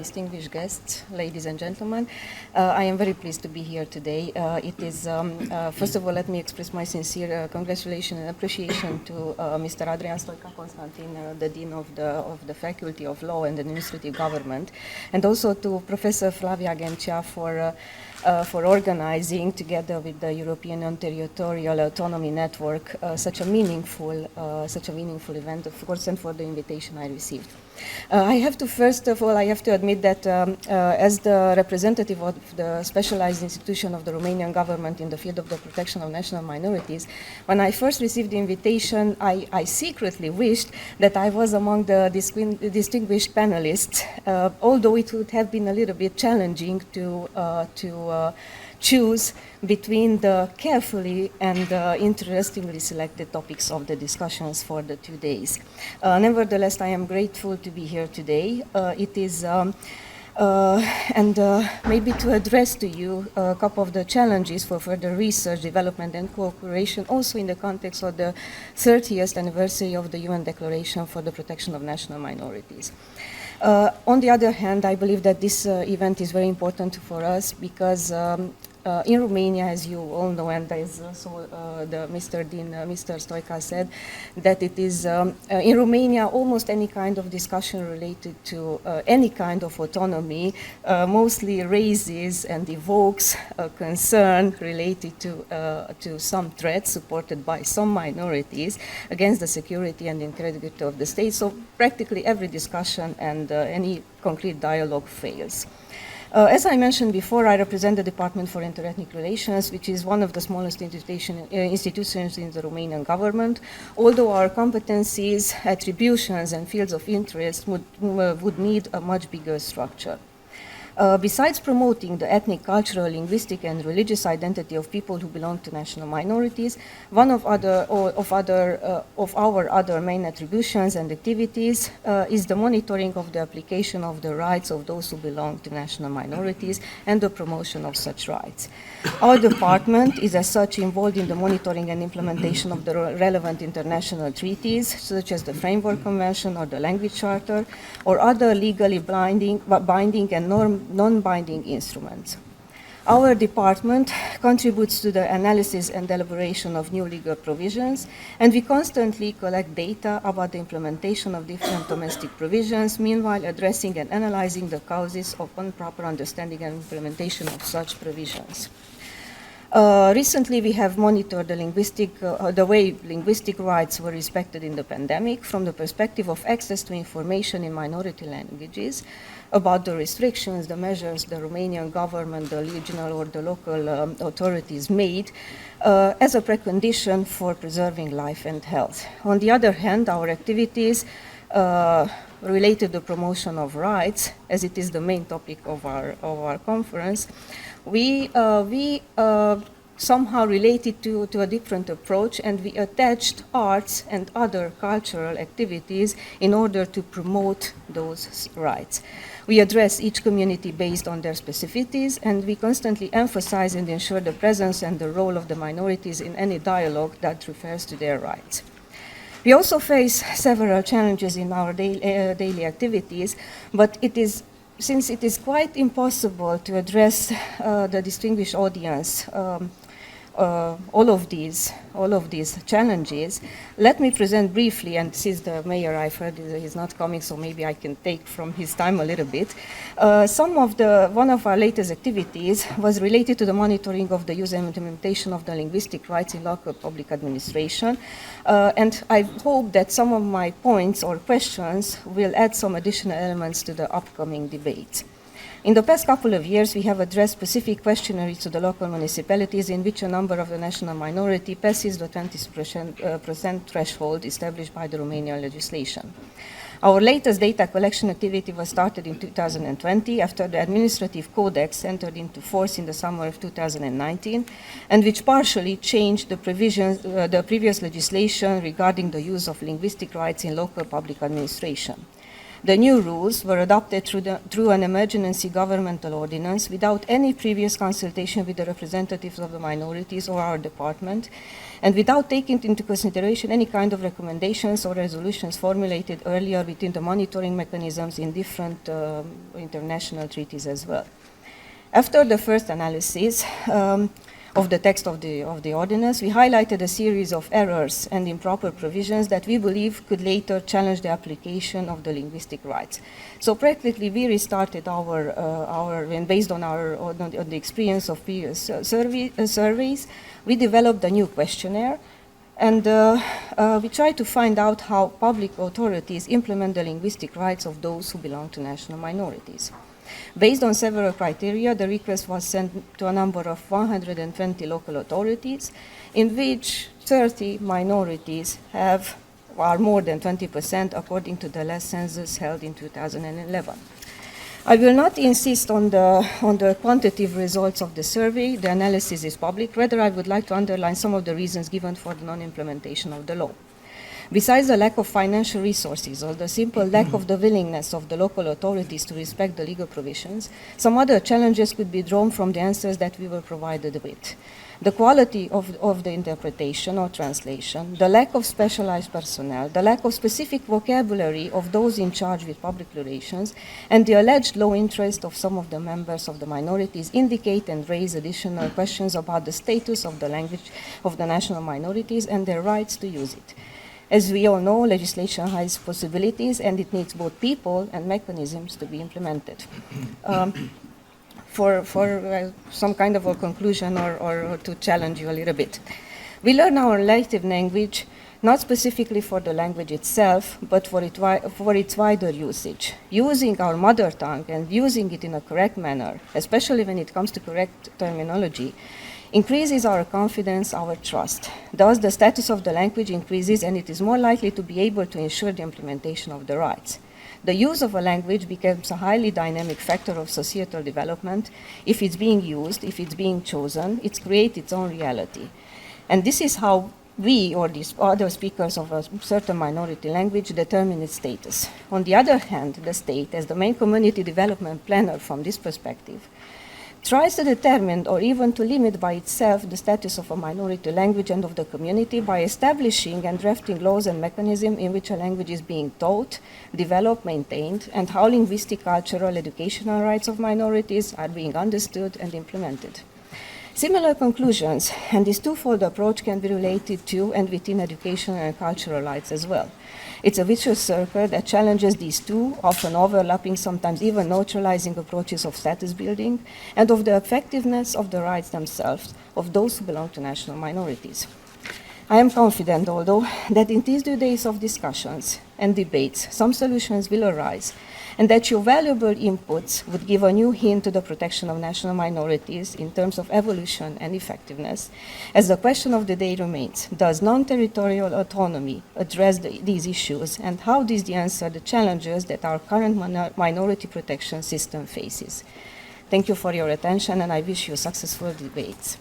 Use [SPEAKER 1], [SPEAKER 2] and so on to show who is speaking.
[SPEAKER 1] distinguished guests, ladies and gentlemen. I am very pleased to be here today. First of all, let me express my sincere congratulations and appreciation to Mr. Adrian Stoica-Constantin, the Dean of the Faculty of Law and Administrative Government, and also to Professor Flavia Gencea for organizing, together with the European Non-Territorial Autonomy Network, such a meaningful event, of course, and for the invitation I received. First of all, I have to admit that as the representative of the specialized institution of the Romanian government in the field of the protection of national minorities, when I first received the invitation, I secretly wished that I was among the distinguished panelists, although it would have been a little bit challenging to choose between the carefully and interestingly selected topics of the discussions for the 2 days. Nevertheless, I am grateful to be here today. Maybe to address to you a couple of the challenges for further research, development and cooperation, also in the context of the 30th anniversary of the UN Declaration for the Protection of National Minorities. On the other hand, I believe that this event is very important for us because in Romania, as you all know, and as also the Mr. Dean, Mr. Stoica said, that it is in Romania almost any kind of discussion related to any kind of autonomy mostly raises and evokes a concern related to some threats supported by some minorities against the security and integrity of the state. So practically every discussion and any concrete dialogue fails. As I mentioned before, I represent the Department for Interethnic Relations, which is one of the smallest institutions in the Romanian government, although our competencies, attributions, and fields of interest would need a much bigger structure. Besides promoting the ethnic, cultural, linguistic, and religious identity of people who belong to national minorities, one of our other main attributions and activities is the monitoring of the application of the rights of those who belong to national minorities and the promotion of such rights. Our department is as such involved in the monitoring and implementation of the relevant international treaties, such as the Framework Convention or the Language Charter, or other legally binding and non-binding instruments. Our department contributes to the analysis and elaboration of new legal provisions, and we constantly collect data about the implementation of different domestic provisions, meanwhile addressing and analyzing the causes of improper understanding and implementation of such provisions. Recently, we have monitored the way linguistic rights were respected in the pandemic from the perspective of access to information in minority languages, about the restrictions, the measures the Romanian government, the regional or the local authorities made as a precondition for preserving life and health. On the other hand, our activities related to the promotion of rights, as it is the main topic of our conference, we somehow related to a different approach, and we attached arts and other cultural activities in order to promote those rights. We address each community based on their specificities, and we constantly emphasize and ensure the presence and the role of the minorities in any dialogue that refers to their rights. We also face several challenges in our daily activities, but since it is quite impossible to address the distinguished audience all of these challenges, let me present briefly, and since the mayor, I've heard he's not coming, so maybe I can take from his time a little bit. One of our latest activities was related to the monitoring of the use and implementation of the linguistic rights in local public administration, and I hope that some of my points or questions will add some additional elements to the upcoming debate. In the past couple of years, we have addressed specific questionnaires to the local municipalities in which a number of the national minority passes the 20% threshold established by the Romanian legislation. Our latest data collection activity was started in 2020 after the administrative codex entered into force in the summer of 2019, and which partially changed the previous legislation regarding the use of linguistic rights in local public administration. The new rules were adopted through an emergency governmental ordinance without any previous consultation with the representatives of the minorities or our department, and without taking into consideration any kind of recommendations or resolutions formulated earlier within the monitoring mechanisms in different international treaties as well. After the first analysis of the text of the ordinance, we highlighted a series of errors and improper provisions that we believe could later challenge the application of the linguistic rights. So practically, we restarted and based on the experience of previous surveys, we developed a new questionnaire, and we tried to find out how public authorities implement the linguistic rights of those who belong to national minorities. Based on several criteria, the request was sent to a number of 120 local authorities, in which 30 minorities are more than 20% according to the last census held in 2011. I will not insist on the quantitative results of the survey. The analysis is public. Rather, I would like to underline some of the reasons given for the non-implementation of the law. Besides the lack of financial resources or the simple lack of the willingness of the local authorities to respect the legal provisions, some other challenges could be drawn from the answers that we were provided with. The quality of the interpretation or translation, the lack of specialized personnel, the lack of specific vocabulary of those in charge with public relations, and the alleged low interest of some of the members of the minorities indicate and raise additional questions about the status of the language of the national minorities and their rights to use it. As we all know, legislation has possibilities, and it needs both people and mechanisms to be implemented. For some kind of a conclusion or to challenge you a little bit. We learn our native language not specifically for the language itself, but for its wider usage. Using our mother tongue and using it in a correct manner, especially when it comes to correct terminology, increases our confidence, our trust. Thus, the status of the language increases, and it is more likely to be able to ensure the implementation of the rights. The use of a language becomes a highly dynamic factor of societal development. If it's being used, if it's being chosen, it creates its own reality. And this is how we or these other speakers of a certain minority language determine its status. On the other hand, the state, as the main community development planner from this perspective, tries to determine or even to limit by itself the status of a minority language and of the community by establishing and drafting laws and mechanisms in which a language is being taught, developed, maintained, and how linguistic, cultural, educational rights of minorities are being understood and implemented. Similar conclusions and this twofold approach can be related to and within educational and cultural rights as well. It's a vicious circle that challenges these two, often overlapping, sometimes even neutralizing approaches of status building and of the effectiveness of the rights themselves of those who belong to national minorities. I am confident, although, that in these 2 days of discussions and debates, some solutions will arise, and that your valuable inputs would give a new hint to the protection of national minorities in terms of evolution and effectiveness, as the question of the day remains, does non-territorial autonomy address these issues, and how does the answer the challenges that our current minority protection system faces? Thank you for your attention, and I wish you successful debates.